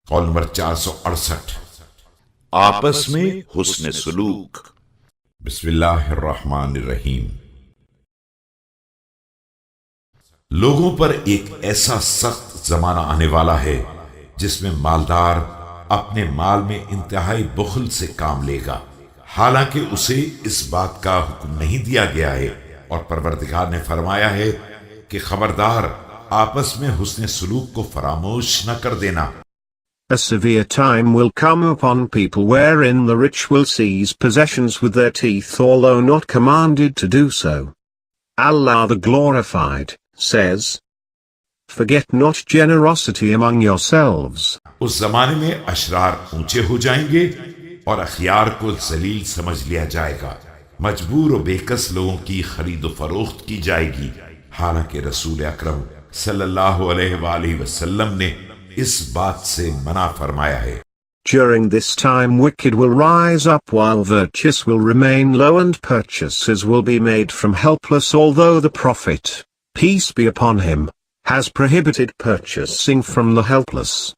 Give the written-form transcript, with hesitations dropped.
Kaul number 468। आपस में हुस्न सलूक। बिस्मिल्लाहिर्रहमानिर्रहीम। लोगों पर एक ऐसा सख्त जमाना आने वाला है जिसमें मालदार अपने माल में इंतहाई बुखल से काम लेगा, हालांकि उसे इस बात का हुक्म नहीं दिया गया है। और परवरदिगार ने फरमाया है कि खबरदार आपस में हुस्न सलूक को फरामोश न कर देना। A severe time will come upon people wherein the rich will seize possessions with their teeth, although not commanded to do so. Allah the Glorified says, "Forget not generosity among yourselves." उस जमाने में अशरार ऊंचे हो जाएंगे और अखियार को जलील समझ लिया जाएगा। मजबूर और बेकस लोगों की खरीद फरोख्त की जाएगी, हालांकि रसूल अकरम सल्लल्लाहु अलैहि वसल्लम ने इस बात से मना फरमाया है। During this time wicked will rise up while virtuous will remain low, and purchases will be made from helpless, although the Prophet, peace be upon him, has prohibited purchasing from the helpless.